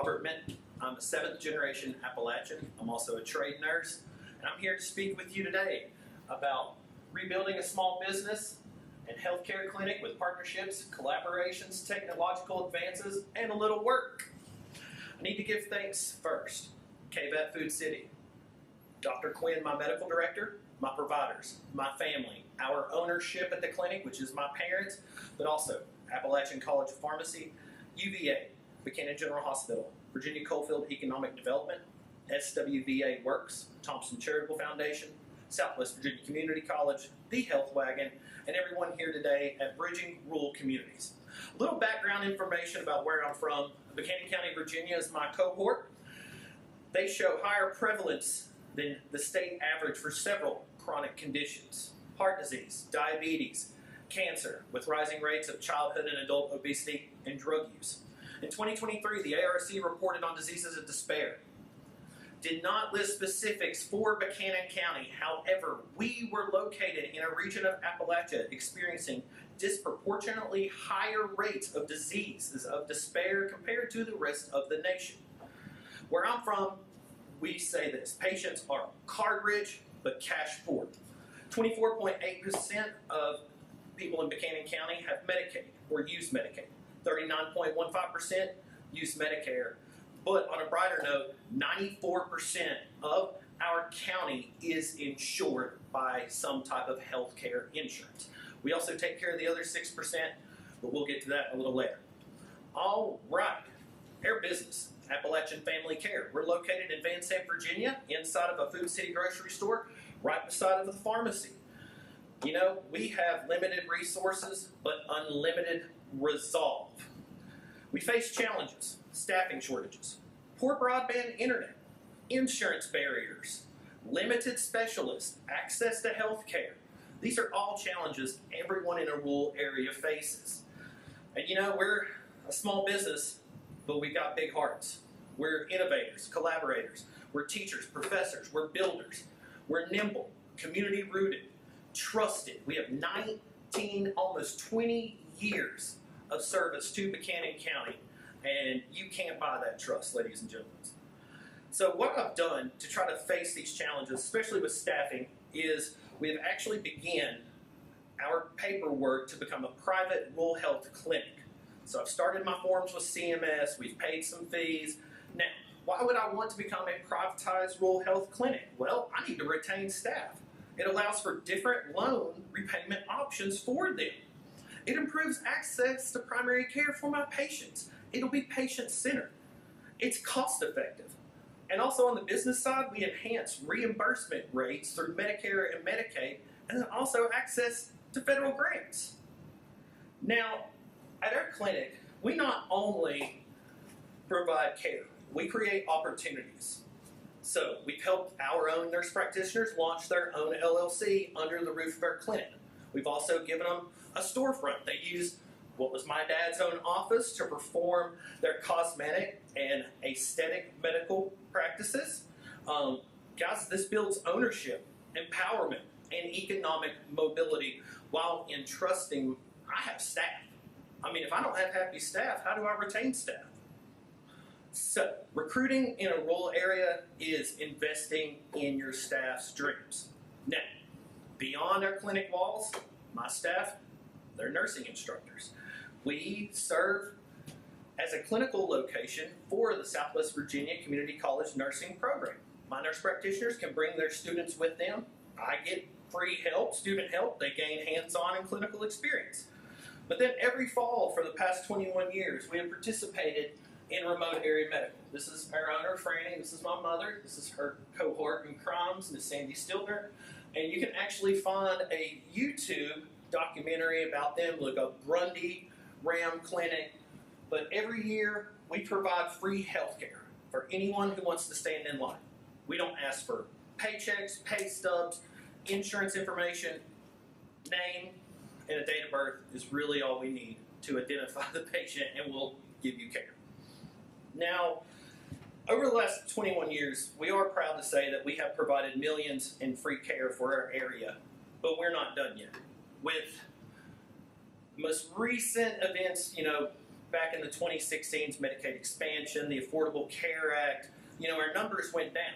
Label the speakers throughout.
Speaker 1: Robert Minton. I'm a 7th generation Appalachian. I'm also a trade nurse, and I'm here to speak with you today about rebuilding a small business and healthcare clinic with partnerships, collaborations, technological advances, and a little work. I need to give thanks first. KVET Food City, Dr. Quinn, my medical director, my providers, my family, our ownership at the clinic, which is my parents, but also Appalachian College of Pharmacy, UVA, Buchanan General Hospital, Virginia Coalfield Economic Development, SWVA Works, Thompson Charitable Foundation, Southwest Virginia Community College, The Health Wagon, and everyone here today at Bridging Rural Communities. A little background information about where I'm from. Buchanan County, Virginia is my cohort. They show higher prevalence than the state average for several chronic conditions: heart disease, diabetes, cancer, with rising rates of childhood and adult obesity and drug use. In 2023, the ARC reported on diseases of despair. Did not list specifics for Buchanan County. However, we were located in a region of Appalachia experiencing disproportionately higher rates of diseases of despair compared to the rest of the nation. Where I'm from, we say this: patients are card rich but cash poor. 24.8% of people in Buchanan County have Medicaid or use Medicaid. 39.15% use Medicare. But on a brighter note, 94% of our county is insured by some type of health care insurance. We also take care of the other 6%, but we'll get to that a little later. All right, our business, Appalachian Family Care. We're located in Van Sant, Virginia, inside of a Food City grocery store, right beside of the pharmacy. You know, we have limited resources, but unlimited resolve. We face challenges: staffing shortages, poor broadband internet, insurance barriers, limited specialists, access to health care. These are all challenges everyone in a rural area faces. And you know, we're a small business, but we've got big hearts. We're innovators, collaborators, we're teachers, professors, we're builders, we're nimble, community rooted, trusted. We have 19, almost 20 years of service to Buchanan County, and you can't buy that trust, ladies and gentlemen. So what I've done to try to face these challenges, especially with staffing, is we have actually begun our paperwork to become a private rural health clinic. So I've started my forms with CMS, we've paid some fees. Now, why would I want to become a privatized rural health clinic? Well, I need to retain staff. It allows for different loan repayment options for them. It improves access to primary care for my patients. It'll be patient-centered. It's cost-effective. And also on the business side, we enhance reimbursement rates through Medicare and Medicaid, and then also access to federal grants. Now, at our clinic, we not only provide care, we create opportunities. So we've helped our own nurse practitioners launch their own LLC under the roof of our clinic. We've also given them a storefront. They use what was my dad's own office to perform their cosmetic and aesthetic medical practices. Guys, this builds ownership, empowerment, and economic mobility while entrusting. I have staff. I mean, if I don't have happy staff, how do I retain staff? So, recruiting in a rural area is investing in your staff's dreams. Now, beyond our clinic walls, my staff, they're nursing instructors. We serve as a clinical location for the Southwest Virginia Community College nursing program. My nurse practitioners can bring their students with them. I get free help, student help. They gain hands-on and clinical experience. But then every fall for the past 21 years, we have participated in remote area medical. This is our owner, Franny. This is my mother. This is her cohort in crimes, Miss Sandy Stiltner. And you can actually find a YouTube documentary about them. Look up Grundy Ram Clinic. But every year, we provide free health care for anyone who wants to stand in line. We don't ask for paychecks, pay stubs, insurance information. Name and a date of birth is really all we need to identify the patient, and we'll give you care. Now, over the last 21 years, we are proud to say that we have provided millions in free care for our area, but we're not done yet. With most recent events, back in the 2016's Medicaid expansion, the Affordable Care Act, our numbers went down.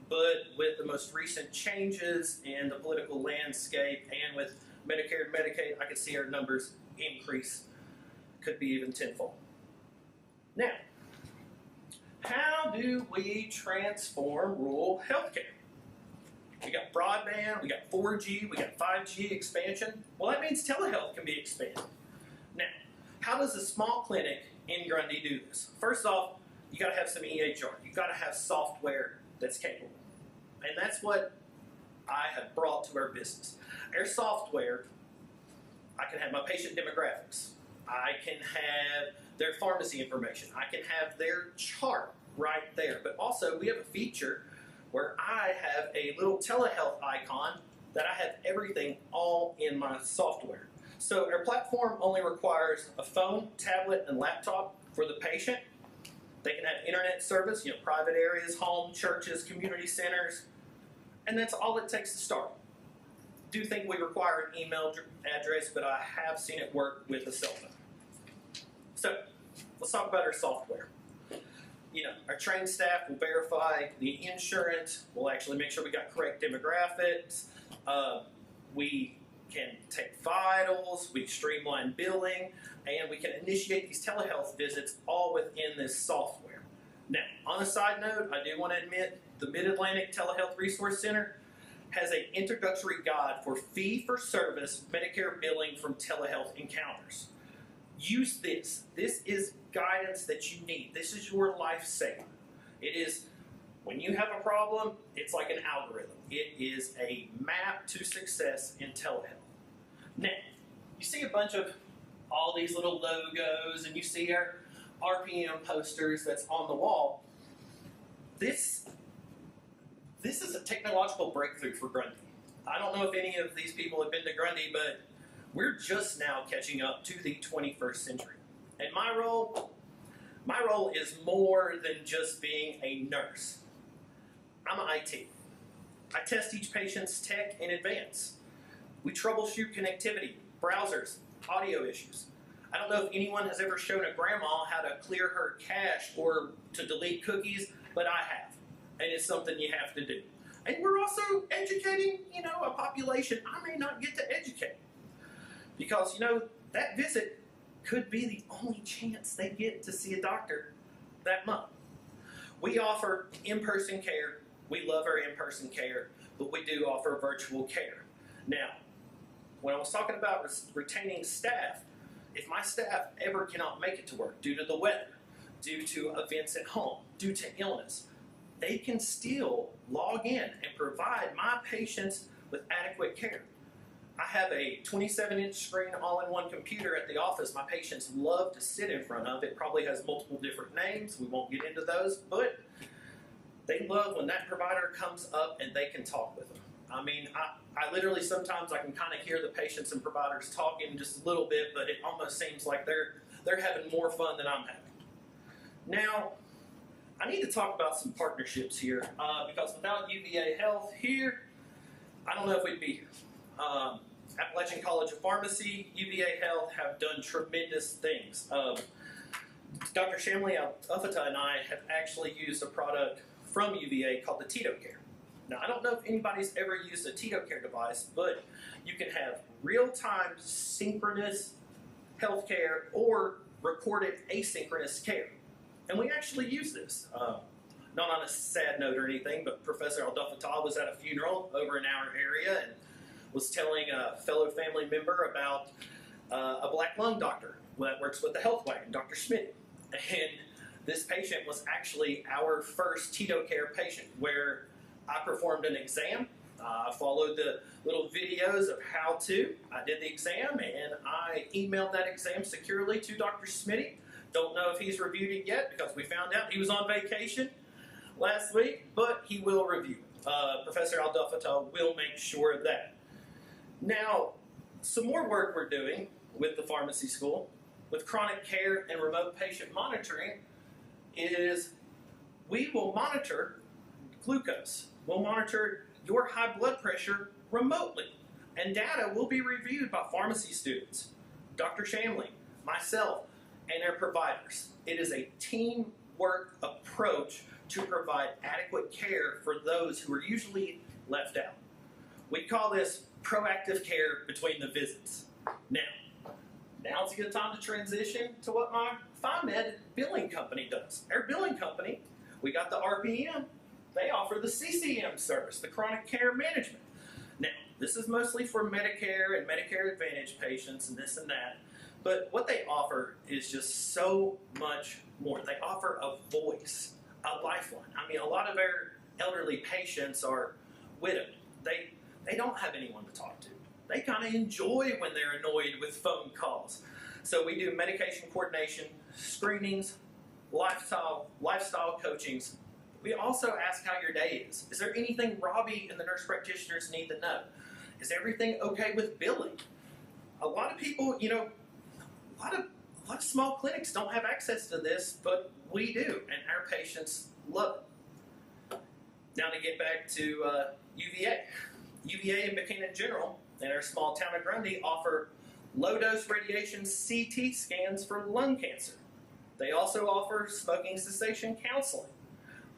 Speaker 1: But with the most recent changes in the political landscape and with Medicare and Medicaid, I could see our numbers increase, could be even tenfold. Now, how do we transform rural healthcare? We got broadband, we got 4G, we got 5G expansion. Well, that means telehealth can be expanded. Now, how does a small clinic in Grundy do this? First off, you got to have some EHR. You got to have software that's capable. And that's what I have brought to our business. Our software, I can have my patient demographics. I can have their pharmacy information. I can have their chart right there. But also, we have a feature where I have a little telehealth icon that I have everything all in my software. So our platform only requires a phone, tablet, and laptop for the patient. They can have internet service, private areas, home, churches, community centers, and that's all it takes to start. I do think we require an email address, but I have seen it work with a cell phone. So let's talk about our software. Our trained staff will verify the insurance. We'll actually make sure we got correct demographics. We can take vitals, we streamline billing, and we can initiate these telehealth visits all within this software. Now, on a side note, I do want to admit the Mid-Atlantic Telehealth Resource Center has an introductory guide for fee-for-service Medicare billing from telehealth encounters. Use this. This is guidance that you need. This is your lifesaver. It is, when you have a problem, it's like an algorithm. It is a map to success in telehealth. Now, you see a bunch of all these little logos, and you see our RPM posters that's on the wall. This is a technological breakthrough for Grundy. I don't know if any of these people have been to Grundy, but we're just now catching up to the 21st century. And my role is more than just being a nurse. I'm an IT. I test each patient's tech in advance. We troubleshoot connectivity, browsers, audio issues. I don't know if anyone has ever shown a grandma how to clear her cache or to delete cookies, but I have. And it's something you have to do. And we're also educating, a population I may not get to educate. Because, that visit could be the only chance they get to see a doctor that month. We offer in-person care. We love our in-person care, but we do offer virtual care. Now, when I was talking about retaining staff, if my staff ever cannot make it to work due to the weather, due to events at home, due to illness, they can still log in and provide my patients with adequate care. I have a 27-inch screen all-in-one computer at the office my patients love to sit in front of. It probably has multiple different names. We won't get into those, but they love when that provider comes up and they can talk with them. I mean, I literally sometimes I can kind of hear the patients and providers talking just a little bit, but it almost seems like they're having more fun than I'm having. Now, I need to talk about some partnerships here because without UVA Health here, I don't know if we'd be Appalachian College of Pharmacy, UVA Health have done tremendous things. Dr. Shamli Al-Ufata and I have actually used a product from UVA called the Tito Care. Now, I don't know if anybody's ever used a Tito Care device, but you can have real-time synchronous healthcare or recorded asynchronous care. And we actually use this. Not on a sad note or anything, but Professor Al-Ufata was at a funeral over in our area and was telling a fellow family member about a black lung doctor that works with the health wagon, Dr. Schmidt. And this patient was actually our first Tito Care patient, where I performed an exam. I followed the little videos of how to. I did the exam, and I emailed that exam securely to Dr. Schmidt. Don't know if he's reviewed it yet, because we found out he was on vacation last week, but he will review it. Professor Al-Ufata will make sure of that. Now, some more work we're doing with the pharmacy school, with chronic care and remote patient monitoring, is we will monitor glucose. We'll monitor your high blood pressure remotely. And data will be reviewed by pharmacy students, Dr. Shamli, myself, and our providers. It is a teamwork approach to provide adequate care for those who are usually left out. We call this proactive care between the visits. Now's a good time to transition to what my FiMed billing company does. Our billing company, we got the RPM, they offer the CCM service, the chronic care management. Now, this is mostly for Medicare and Medicare Advantage patients and this and that, but what they offer is just so much more. They offer a voice, a lifeline. I mean, a lot of our elderly patients are widowed. They don't have anyone to talk to. They kind of enjoy when they're annoyed with phone calls. So we do medication coordination, screenings, lifestyle coachings. We also ask how your day is. Is there anything Robbie and the nurse practitioners need to know? Is everything okay with billing? A lot of people, a lot of small clinics don't have access to this, but we do, and our patients love it. Now to get back to UVA. UVA and Buchanan General and our small town of Grundy offer low-dose radiation CT scans for lung cancer. They also offer smoking cessation counseling.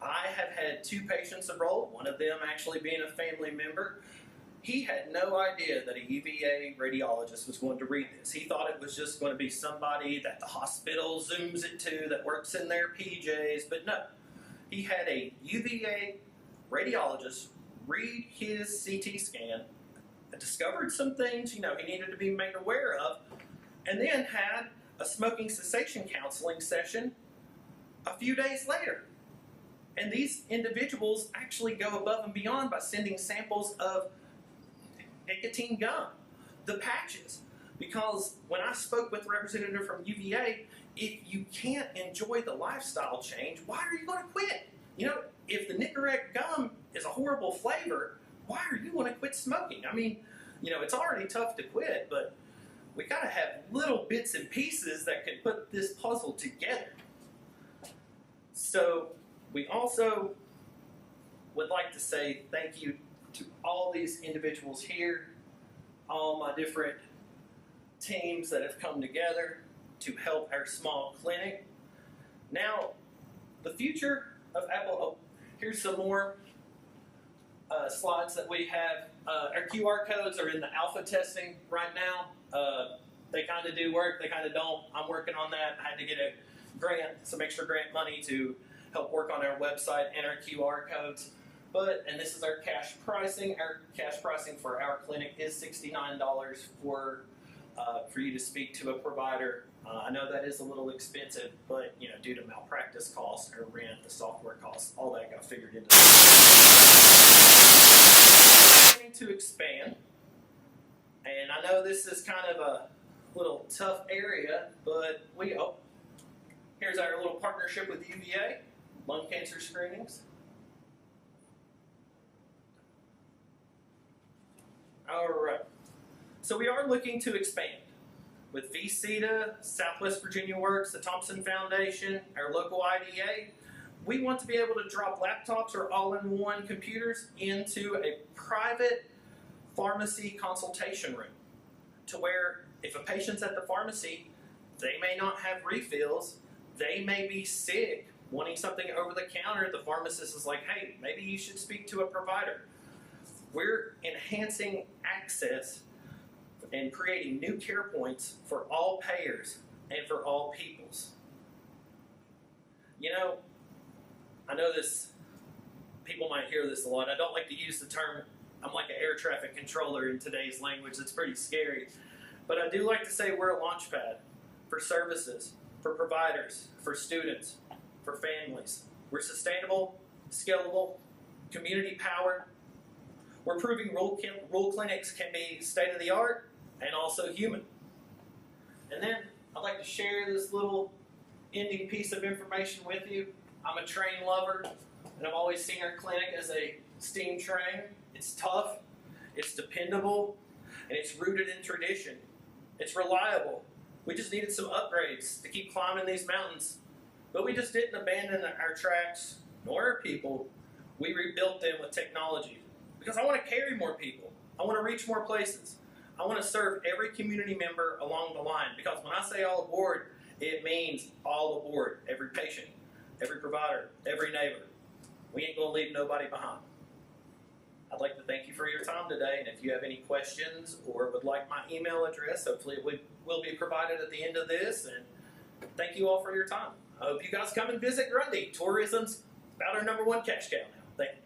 Speaker 1: I have had 2 patients enrolled, one of them actually being a family member. He had no idea that a UVA radiologist was going to read this. He thought it was just going to be somebody that the hospital zooms it to that works in their PJs, but no. He had a UVA radiologist read his CT scan, discovered some things he needed to be made aware of, and then had a smoking cessation counseling session a few days later. And these individuals actually go above and beyond by sending samples of nicotine gum, the patches. Because when I spoke with the representative from UVA, if you can't enjoy the lifestyle change, why are you going to quit? If the Nicorette gum is a horrible flavor, why are you going to quit smoking? I mean, it's already tough to quit, but we got to have little bits and pieces that can put this puzzle together. So we also would like to say thank you to all these individuals here, all my different teams that have come together to help our small clinic. Now, the future of Apple, here's some more slides that we have. Our QR codes are in the alpha testing right now. They kind of do work, they kind of don't. I'm working on that. I had to get a grant, some extra grant money to help work on our website and our QR codes. And this is our cash pricing. Our cash pricing for our clinic is $69 for you to speak to a provider. I know that is a little expensive, but due to malpractice costs, our rent, the software costs, all that got figured into it. Planning to expand, and I know this is kind of a little tough area, but here's our little partnership with UVA, lung cancer screenings. All right, so we are looking to expand. With VCTA, Southwest Virginia Works, the Thompson Foundation, our local IDA, we want to be able to drop laptops or all-in-one computers into a private pharmacy consultation room to where if a patient's at the pharmacy, they may not have refills, they may be sick, wanting something over the counter, the pharmacist is like, hey, maybe you should speak to a provider. We're enhancing access and creating new care points for all payers and for all peoples. I know this, people might hear this a lot. I don't like to use the term, I'm like an air traffic controller in today's language. It's pretty scary. But I do like to say we're a launch pad for services, for providers, for students, for families. We're sustainable, scalable, community powered. We're proving rural clinics can be state-of-the-art and also human. And then I'd like to share this little ending piece of information with you. I'm a train lover, and I've always seen our clinic as a steam train. It's tough, it's dependable, and it's rooted in tradition. It's reliable. We just needed some upgrades to keep climbing these mountains. But we just didn't abandon our tracks, nor our people. We rebuilt them with technology. Because I want to carry more people. I want to reach more places. I want to serve every community member along the line. Because when I say all aboard, It means all aboard, every patient, every provider, every neighbor. We ain't going to leave nobody behind. I'd like to thank you for your time today, and if you have any questions or would like my email address, hopefully it will be provided at the end of this, and thank you all for your time. I hope you guys come and visit Grundy. Tourism's about our #1 cash cow now. Thank you.